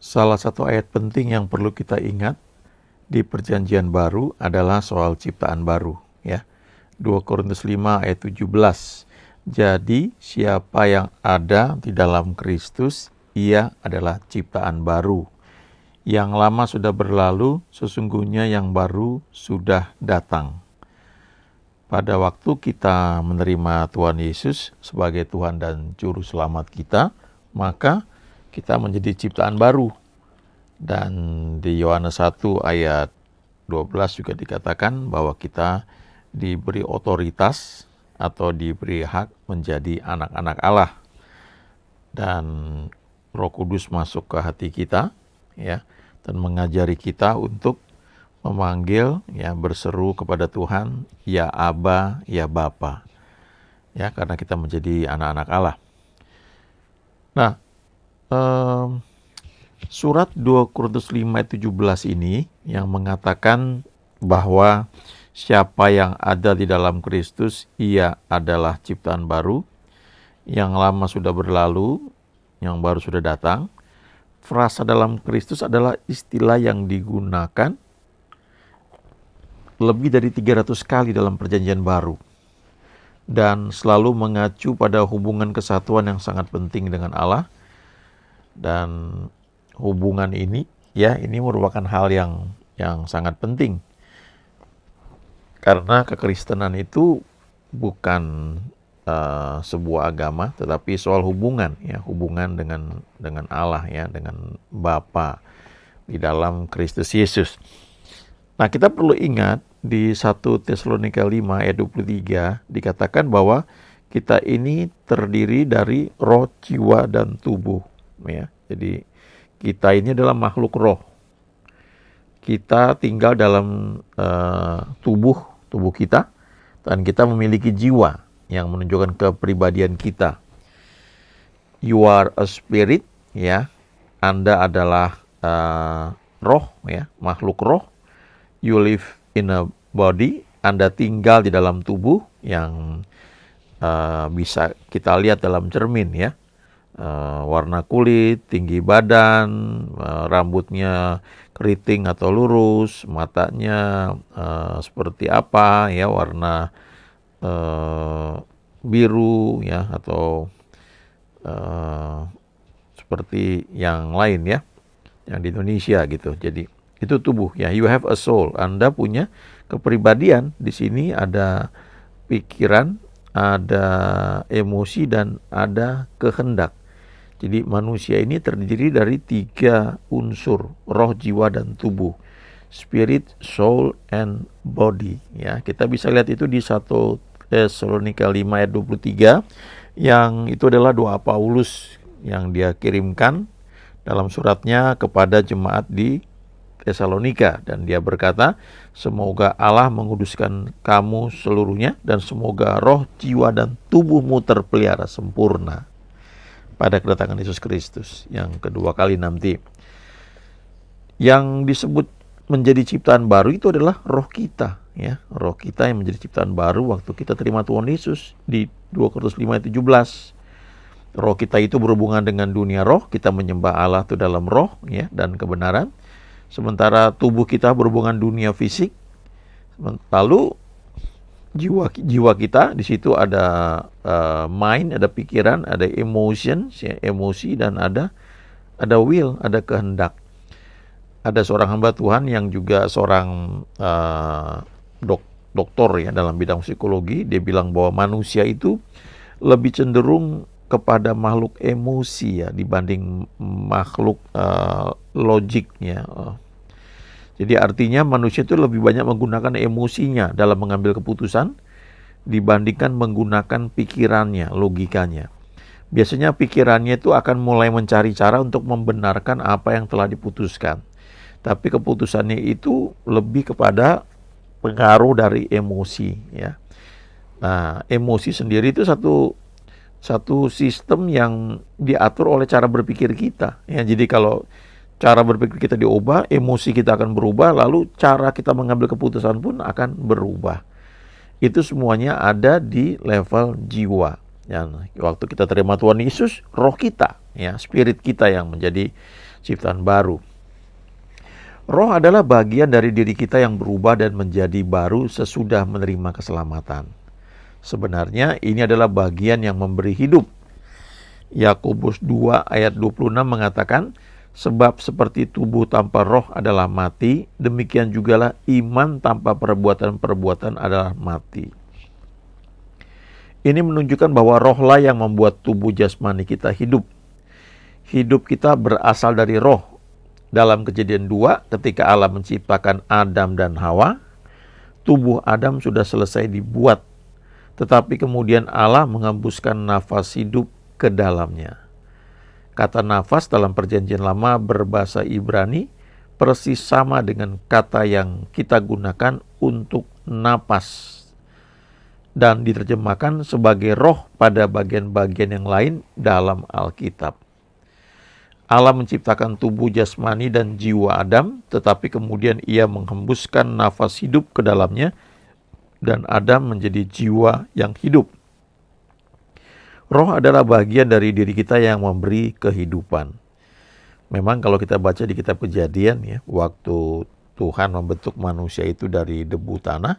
Salah satu ayat penting yang perlu kita ingat di Perjanjian Baru adalah soal ciptaan baru, ya. 2 Korintus 5 ayat 17. Jadi siapa yang ada di dalam Kristus, ia adalah ciptaan baru. Yang lama sudah berlalu, sesungguhnya yang baru sudah datang. Pada waktu kita menerima Tuhan Yesus sebagai Tuhan dan Juru Selamat kita, maka kita menjadi ciptaan baru. Dan di Yohanes 1 ayat 12 juga dikatakan bahwa kita diberi otoritas atau diberi hak menjadi anak-anak Allah. Dan Roh Kudus masuk ke hati kita, ya, dan mengajari kita untuk memanggil, ya, berseru kepada Tuhan, ya Aba, ya Bapa. Ya, karena kita menjadi anak-anak Allah. Nah, surat 2 Korintus 5 ayat 17 ini yang mengatakan bahwa siapa yang ada di dalam Kristus, ia adalah ciptaan baru. Yang lama sudah berlalu, yang baru sudah datang. Frasa dalam Kristus adalah istilah yang digunakan lebih dari 300 kali dalam Perjanjian Baru. Dan selalu mengacu pada hubungan kesatuan yang sangat penting dengan Allah. Dan hubungan ini, ya, ini merupakan hal yang sangat penting. Karena kekristenan itu bukan sebuah agama, tetapi soal hubungan, ya, hubungan dengan Allah, ya, dengan Bapa di dalam Kristus Yesus. Nah, kita perlu ingat di 1 Tesalonika 5 ayat 23 dikatakan bahwa kita ini terdiri dari roh, jiwa, dan tubuh, ya. Jadi kita ini adalah makhluk roh. Kita tinggal dalam tubuh kita, dan kita memiliki jiwa yang menunjukkan kepribadian kita. You are a spirit, ya. Anda adalah roh, ya, makhluk roh. You live in a body. Anda tinggal di dalam tubuh yang bisa kita lihat dalam cermin, ya. Warna kulit, tinggi badan, rambutnya keriting atau lurus, matanya seperti apa, ya, warna biru, ya, atau seperti yang lain, ya, yang di Indonesia gitu. Jadi itu tubuh, ya. You have a soul. Anda punya kepribadian. Di sini ada pikiran, ada emosi, dan ada kehendak. Jadi manusia ini terdiri dari 3 unsur, roh, jiwa, dan tubuh. Spirit, soul, and body. Ya, kita bisa lihat itu di 1 Tesalonika 5 ayat 23, yang itu adalah doa Paulus yang dia kirimkan dalam suratnya kepada jemaat di Tesalonika, dan dia berkata, semoga Allah menguduskan kamu seluruhnya, dan semoga roh, jiwa, dan tubuhmu terpelihara sempurna pada kedatangan Yesus Kristus yang kedua kali nanti. Yang disebut menjadi ciptaan baru itu adalah roh kita, ya. Roh kita yang menjadi ciptaan baru waktu kita terima Tuhan Yesus di 2 Korintus 5 ayat 17. Roh kita itu berhubungan dengan dunia roh, kita menyembah Allah itu dalam roh, ya, dan kebenaran. Sementara tubuh kita berhubungan dunia fisik. Lalu jiwa kita, di situ ada mind, ada pikiran, ada emotions, ya, emosi, dan ada will, ada kehendak. Ada seorang hamba Tuhan yang juga seorang doktor, ya, dalam bidang psikologi. Dia bilang bahwa manusia itu lebih cenderung kepada makhluk emosi, ya, dibanding makhluk logiknya. Jadi artinya manusia itu lebih banyak menggunakan emosinya dalam mengambil keputusan dibandingkan menggunakan pikirannya, logikanya. Biasanya pikirannya itu akan mulai mencari cara untuk membenarkan apa yang telah diputuskan. Tapi keputusannya itu lebih kepada pengaruh dari emosi, ya. Nah, emosi sendiri itu satu sistem yang diatur oleh cara berpikir kita, ya. Jadi kalau cara berpikir kita diubah, emosi kita akan berubah, lalu cara kita mengambil keputusan pun akan berubah. Itu semuanya ada di level jiwa. Ya, waktu kita terima Tuhan Yesus, roh kita, ya, spirit kita yang menjadi ciptaan baru. Roh adalah bagian dari diri kita yang berubah dan menjadi baru sesudah menerima keselamatan. Sebenarnya ini adalah bagian yang memberi hidup. Yakobus 2 ayat 26 mengatakan, sebab seperti tubuh tanpa roh adalah mati, demikian jugalah iman tanpa perbuatan-perbuatan adalah mati. Ini menunjukkan bahwa rohlah yang membuat tubuh jasmani kita hidup. Hidup kita berasal dari roh. Dalam Kejadian 2, ketika Allah menciptakan Adam dan Hawa, tubuh Adam sudah selesai dibuat, tetapi kemudian Allah mengembuskan nafas hidup ke dalamnya. Kata nafas dalam Perjanjian Lama berbahasa Ibrani persis sama dengan kata yang kita gunakan untuk napas, dan diterjemahkan sebagai roh pada bagian-bagian yang lain dalam Alkitab. Allah menciptakan tubuh jasmani dan jiwa Adam, tetapi kemudian ia menghembuskan nafas hidup ke dalamnya, dan Adam menjadi jiwa yang hidup. Roh adalah bagian dari diri kita yang memberi kehidupan. Memang kalau kita baca di kitab Kejadian ya, waktu Tuhan membentuk manusia itu dari debu tanah,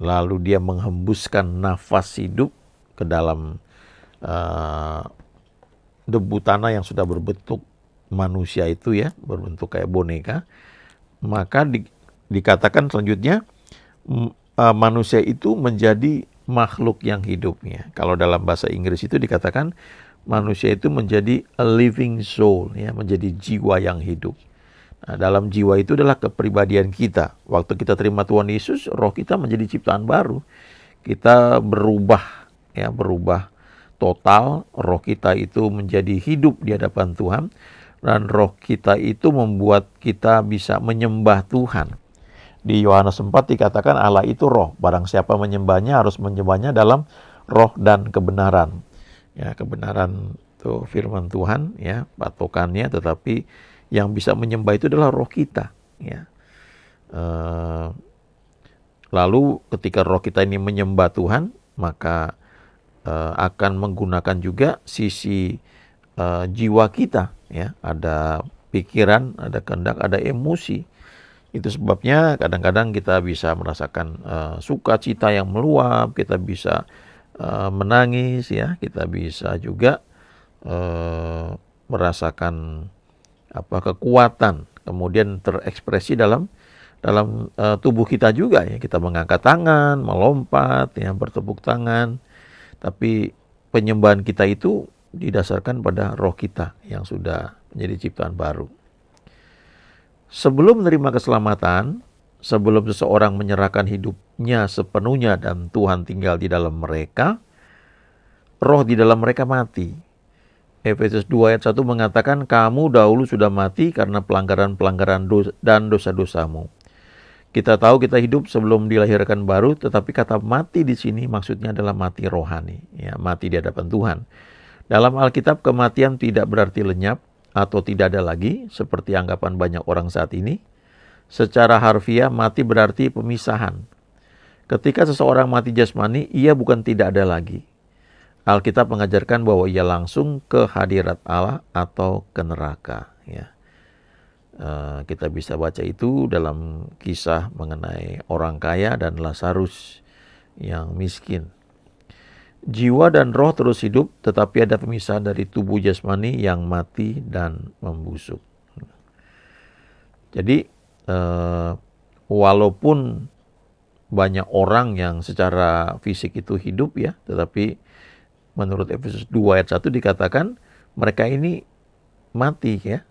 lalu dia menghembuskan nafas hidup ke dalam debu tanah yang sudah berbentuk manusia itu ya, berbentuk kayak boneka, maka dikatakan selanjutnya manusia itu menjadi makhluk yang hidupnya. Kalau dalam bahasa Inggris itu dikatakan manusia itu menjadi a living soul, ya, menjadi jiwa yang hidup. Nah, dalam jiwa itu adalah kepribadian kita. Waktu kita terima Tuhan Yesus, roh kita menjadi ciptaan baru. Kita berubah, ya, berubah total. Roh kita itu menjadi hidup di hadapan Tuhan, dan roh kita itu membuat kita bisa menyembah Tuhan. Di Yohanes 4 dikatakan Allah itu roh. Barang siapa menyembahnya harus menyembahnya dalam roh dan kebenaran. Ya, kebenaran itu firman Tuhan, ya, patokannya. Tetapi yang bisa menyembah itu adalah roh kita. Ya. Lalu ketika roh kita ini menyembah Tuhan, maka akan menggunakan juga sisi jiwa kita. Ya, ada pikiran, ada kehendak, ada emosi. Itu sebabnya kadang-kadang kita bisa merasakan sukacita yang meluap, kita bisa menangis, ya, kita bisa juga merasakan kekuatan, kemudian terekspresi dalam tubuh kita juga, ya. Kita mengangkat tangan, melompat, ya, bertepuk tangan. Tapi penyembahan kita itu didasarkan pada roh kita yang sudah menjadi ciptaan baru. Sebelum menerima keselamatan, sebelum seseorang menyerahkan hidupnya sepenuhnya dan Tuhan tinggal di dalam mereka, roh di dalam mereka mati. Efesus 2 ayat 1 mengatakan, kamu dahulu sudah mati karena pelanggaran-pelanggaran dan dosa-dosamu. Kita tahu kita hidup sebelum dilahirkan baru, tetapi kata mati di sini maksudnya adalah mati rohani, ya, mati di hadapan Tuhan. Dalam Alkitab kematian tidak berarti lenyap atau tidak ada lagi, seperti anggapan banyak orang saat ini. Secara harfiah, mati berarti pemisahan. Ketika seseorang mati jasmani, ia bukan tidak ada lagi. Alkitab mengajarkan bahwa ia langsung ke hadirat Allah atau ke neraka. Ya. Kita bisa baca itu dalam kisah mengenai orang kaya dan Lazarus yang miskin. Jiwa dan roh terus hidup, tetapi ada pemisahan dari tubuh jasmani yang mati dan membusuk. Jadi, walaupun banyak orang yang secara fisik itu hidup, ya, tetapi menurut Efesus 2 ayat 1 dikatakan mereka ini mati, ya,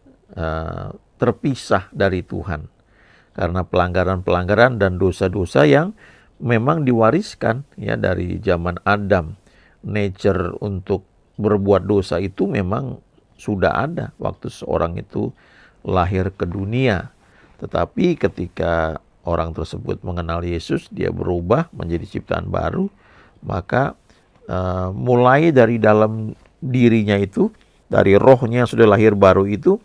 terpisah dari Tuhan karena pelanggaran-pelanggaran dan dosa-dosa yang memang diwariskan, ya, dari zaman Adam. Nature untuk berbuat dosa itu memang sudah ada waktu seorang itu lahir ke dunia. Tetapi ketika orang tersebut mengenal Yesus, dia berubah menjadi ciptaan baru, maka mulai dari dalam dirinya itu, dari rohnya yang sudah lahir baru itu,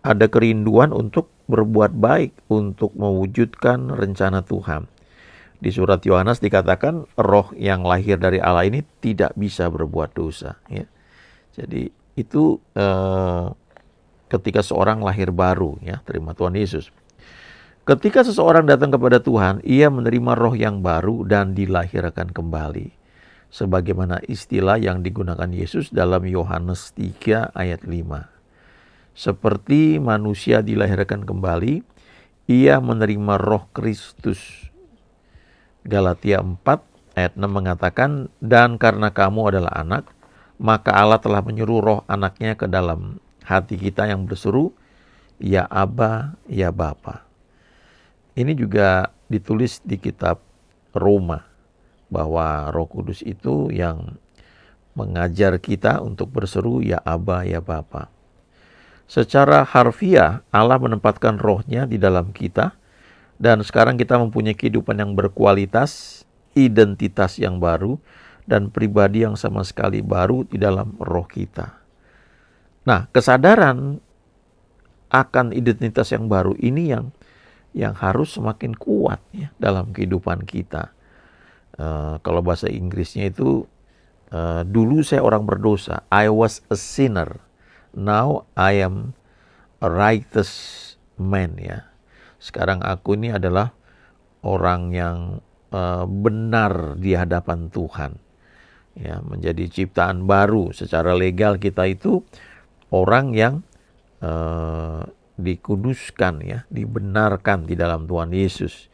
ada kerinduan untuk berbuat baik, untuk mewujudkan rencana Tuhan. Di surat Yohanes dikatakan roh yang lahir dari Allah ini tidak bisa berbuat dosa, ya. Jadi itu ketika seorang lahir baru, ya, terima Tuhan Yesus. Ketika seseorang datang kepada Tuhan, ia menerima roh yang baru dan dilahirkan kembali. Sebagaimana istilah yang digunakan Yesus dalam Yohanes 3 ayat 5. Seperti manusia dilahirkan kembali, ia menerima roh Kristus. Galatia 4 ayat 6 mengatakan, dan karena kamu adalah anak, maka Allah telah menyuruh roh anaknya ke dalam hati kita yang berseru, ya Aba, ya Bapa. Ini juga ditulis di kitab Roma, bahwa Roh Kudus itu yang mengajar kita untuk berseru, ya Aba, ya Bapa. Secara harfiah, Allah menempatkan rohnya di dalam kita, dan sekarang kita mempunyai kehidupan yang berkualitas, identitas yang baru, dan pribadi yang sama sekali baru di dalam roh kita. Nah, kesadaran akan identitas yang baru ini yang harus semakin kuat, ya, dalam kehidupan kita. Kalau bahasa Inggrisnya itu, dulu saya orang berdosa, I was a sinner, now I am a righteous man, ya. Sekarang aku ini adalah orang yang benar di hadapan Tuhan, ya, menjadi ciptaan baru. Secara legal kita itu orang yang dikuduskan, ya, dibenarkan di dalam Tuhan Yesus.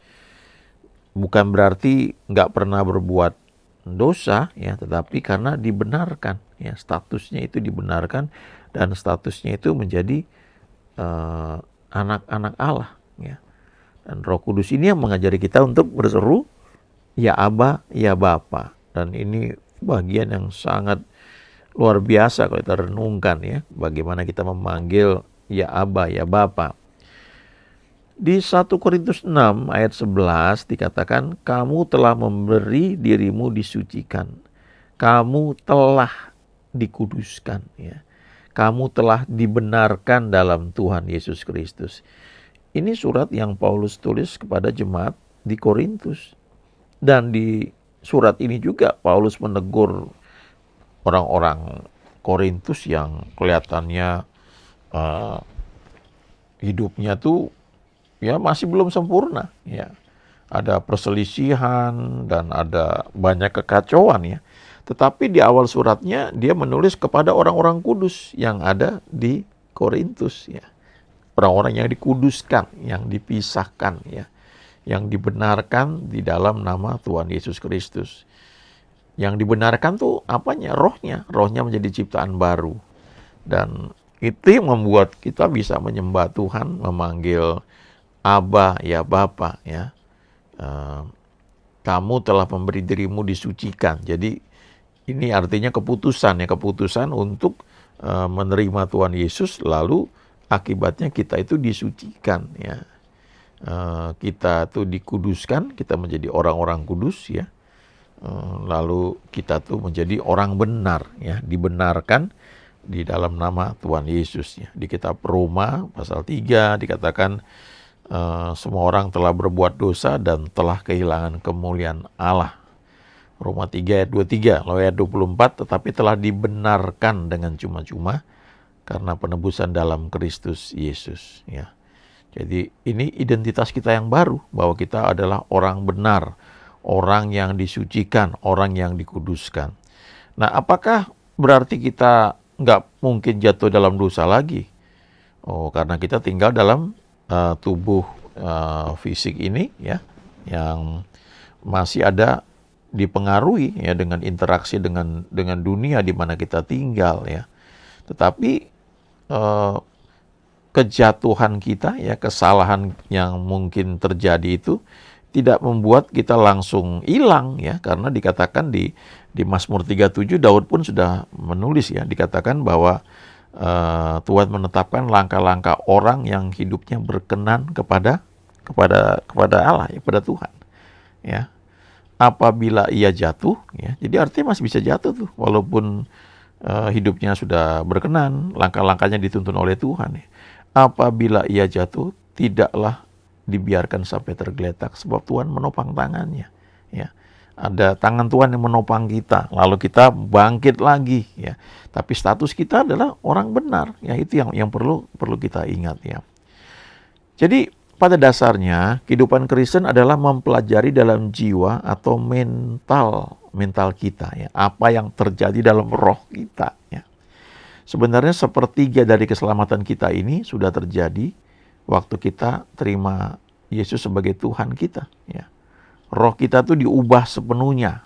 Bukan berarti nggak pernah berbuat dosa, ya, tetapi karena dibenarkan, ya, statusnya itu dibenarkan, dan statusnya itu menjadi anak-anak Allah, ya. Dan Roh Kudus ini yang mengajari kita untuk berseru, ya Aba, ya Bapa. Dan ini bagian yang sangat luar biasa kalau kita renungkan, ya, bagaimana kita memanggil ya Aba, ya Bapa. Di 1 Korintus 6 ayat 11 dikatakan, kamu telah memberi dirimu disucikan. Kamu telah dikuduskan, ya. Kamu telah dibenarkan dalam Tuhan Yesus Kristus. Ini surat yang Paulus tulis kepada jemaat di Korintus. Dan di surat ini juga Paulus menegur orang-orang Korintus yang kelihatannya hidupnya tuh, ya, masih belum sempurna, ya. Ada perselisihan dan ada banyak kekacauan, ya. Tetapi di awal suratnya dia menulis kepada orang-orang kudus yang ada di Korintus, ya. Orang-orang yang dikuduskan, yang dipisahkan, ya. Yang dibenarkan di dalam nama Tuhan Yesus Kristus. Yang dibenarkan tuh apanya? Rohnya. Rohnya menjadi ciptaan baru. Dan itu yang membuat kita bisa menyembah Tuhan, memanggil Aba, ya Bapa, ya. Kamu telah memberi dirimu disucikan. Jadi ini artinya keputusan, ya, keputusan untuk menerima Tuhan Yesus, lalu akibatnya kita itu disucikan, ya. Kita tuh dikuduskan, kita menjadi orang-orang kudus, ya. Lalu kita tuh menjadi orang benar, ya, dibenarkan di dalam nama Tuhan Yesus, ya. Di kitab Roma pasal 3 dikatakan semua orang telah berbuat dosa dan telah kehilangan kemuliaan Allah. Roma 3 ayat 23, lalu ayat 24, tetapi telah dibenarkan dengan cuma-cuma karena penebusan dalam Kristus Yesus, ya. Jadi ini identitas kita yang baru, bahwa kita adalah orang benar, orang yang disucikan, orang yang dikuduskan. Nah, apakah berarti kita nggak mungkin jatuh dalam dosa lagi? Oh, karena kita tinggal dalam tubuh fisik ini, ya, yang masih ada dipengaruhi, ya, dengan interaksi dengan dunia di mana kita tinggal, ya. Tetapi kejatuhan kita, ya, kesalahan yang mungkin terjadi itu tidak membuat kita langsung hilang, ya, karena dikatakan di Mazmur 37 Daud pun sudah menulis, ya, dikatakan bahwa Tuhan menetapkan langkah-langkah orang yang hidupnya berkenan kepada Allah, ya, kepada Tuhan, ya. Apabila ia jatuh, ya, jadi artinya masih bisa jatuh tuh, walaupun hidupnya sudah berkenan, langkah-langkahnya dituntun oleh Tuhan, ya. Apabila ia jatuh, tidaklah dibiarkan sampai tergeletak, sebab Tuhan menopang tangannya, ya. Ada tangan Tuhan yang menopang kita, lalu kita bangkit lagi ya. Tapi status kita adalah orang benar, ya itu yang perlu kita ingat ya. Jadi pada dasarnya kehidupan Kristen adalah mempelajari dalam jiwa atau mental kita ya, apa yang terjadi dalam roh kita ya. Sebenarnya sepertiga dari keselamatan kita ini sudah terjadi waktu kita terima Yesus sebagai Tuhan kita ya. Roh kita tuh diubah sepenuhnya.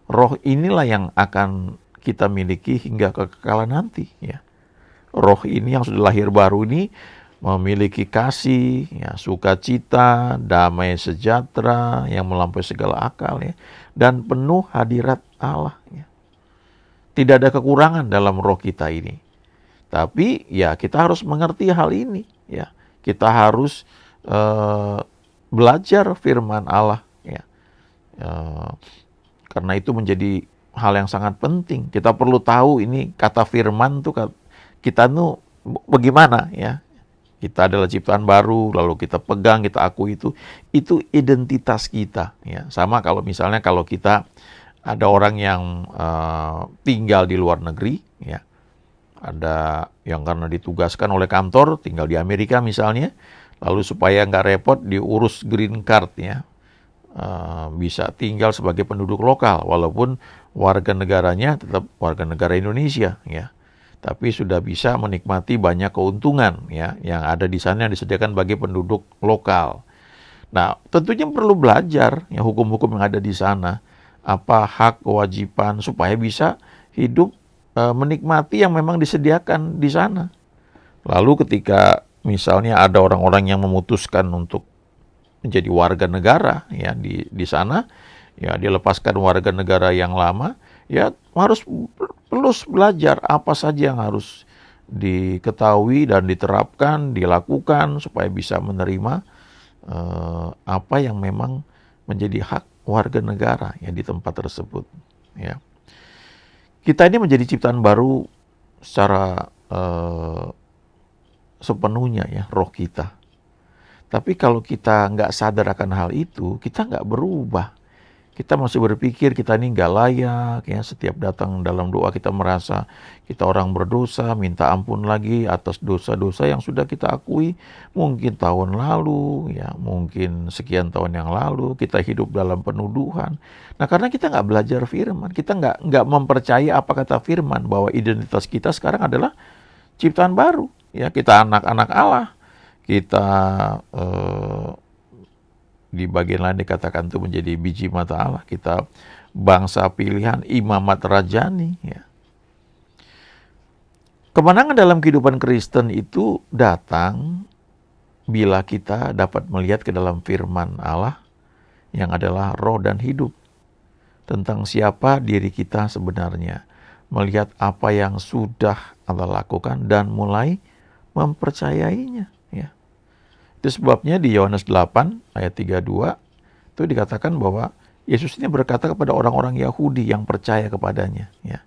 Roh inilah yang akan kita miliki hingga kekekalan nanti ya. Roh ini yang sudah lahir baru ini memiliki kasih, ya, sukacita, damai sejahtera yang melampaui segala akal ya, dan penuh hadirat Allah ya. Tidak ada kekurangan dalam roh kita ini. Tapi ya kita harus mengerti hal ini ya. Kita harus belajar firman Allah ya. Karena itu menjadi hal yang sangat penting. Kita perlu tahu ini kata firman tuh kita tuh bagaimana ya. Kita adalah ciptaan baru, lalu kita pegang, kita akui itu identitas kita ya. Sama kalau misalnya kalau kita ada orang yang tinggal di luar negeri ya. Ada yang karena ditugaskan oleh kantor tinggal di Amerika misalnya, lalu supaya nggak repot diurus green card ya, bisa tinggal sebagai penduduk lokal walaupun warga negaranya tetap warga negara Indonesia ya, tapi sudah bisa menikmati banyak keuntungan ya yang ada di sana yang disediakan bagi penduduk lokal. Nah tentunya perlu belajar ya hukum-hukum yang ada di sana, apa hak kewajiban supaya bisa hidup menikmati yang memang disediakan di sana. Lalu ketika misalnya ada orang-orang yang memutuskan untuk menjadi warga negara ya di sana, ya dilepaskan warga negara yang lama, ya harus terus belajar apa saja yang harus diketahui dan diterapkan, dilakukan supaya bisa menerima apa yang memang menjadi hak warga negara ya di tempat tersebut ya. Kita ini menjadi ciptaan baru secara sepenuhnya ya, roh kita. Tapi kalau kita nggak sadar akan hal itu, kita nggak berubah. Kita masih berpikir kita ini nggak layak ya. Setiap datang dalam doa kita merasa kita orang berdosa, minta ampun lagi atas dosa-dosa yang sudah kita akui mungkin tahun lalu ya, mungkin sekian tahun yang lalu kita hidup dalam penuduhan. Nah karena kita nggak belajar firman, kita nggak mempercayai apa kata firman bahwa identitas kita sekarang adalah ciptaan baru ya, kita anak-anak Allah, kita di bagian lain dikatakan itu menjadi biji mata Allah. Kita bangsa pilihan, imamat rajani ya. Kemenangan dalam kehidupan Kristen itu datang bila kita dapat melihat ke dalam firman Allah yang adalah roh dan hidup. Tentang siapa diri kita sebenarnya. Melihat apa yang sudah Allah lakukan dan mulai mempercayainya ya. Itu sebabnya di Yohanes 8 ayat 32 itu dikatakan bahwa Yesus ini berkata kepada orang-orang Yahudi yang percaya kepadanya ya.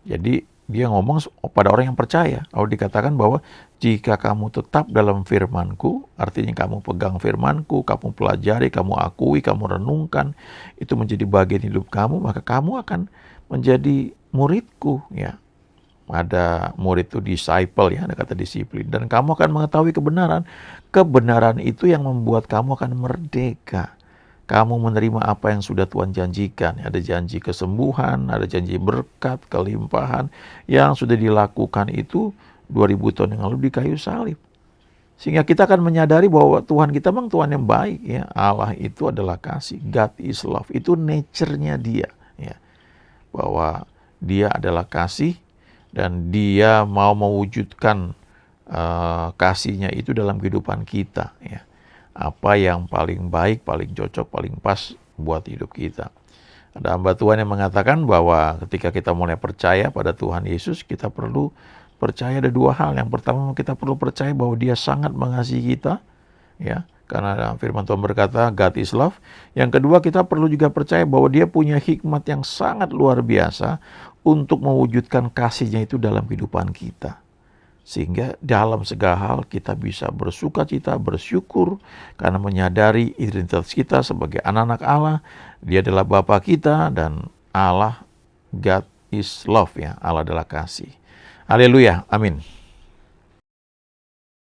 Jadi dia ngomong pada orang yang percaya. Lalu dikatakan bahwa jika kamu tetap dalam firman-Ku, artinya kamu pegang firman-Ku, kamu pelajari, kamu akui, kamu renungkan, itu menjadi bagian hidup kamu, maka kamu akan menjadi murid-Ku ya. Ada murid itu disciple ya, ada kata disiplin. Dan kamu akan mengetahui kebenaran. Kebenaran itu yang membuat kamu akan merdeka. Kamu menerima apa yang sudah Tuhan janjikan. Ada janji kesembuhan, ada janji berkat, kelimpahan. Yang sudah dilakukan itu 2000 tahun yang lalu di kayu salib. Sehingga kita akan menyadari bahwa Tuhan kita memang Tuhan yang baik ya. Allah itu adalah kasih. God is love. Itu nature-nya dia ya. Bahwa dia adalah kasih. Dan dia mau mewujudkan kasihnya itu dalam kehidupan kita ya. Apa yang paling baik, paling cocok, paling pas buat hidup kita. Ada hamba Tuhan yang mengatakan bahwa ketika kita mulai percaya pada Tuhan Yesus, kita perlu percaya ada dua hal. Yang pertama kita perlu percaya bahwa dia sangat mengasihi kita ya. Karena firman Tuhan berkata God is love. Yang kedua kita perlu juga percaya bahwa dia punya hikmat yang sangat luar biasa untuk mewujudkan kasihnya itu dalam kehidupan kita. Sehingga dalam segala hal kita bisa bersuka cita, bersyukur karena menyadari identitas kita sebagai anak-anak Allah. Dia adalah Bapa kita dan Allah, God is love ya. Allah adalah kasih. Haleluya, amin.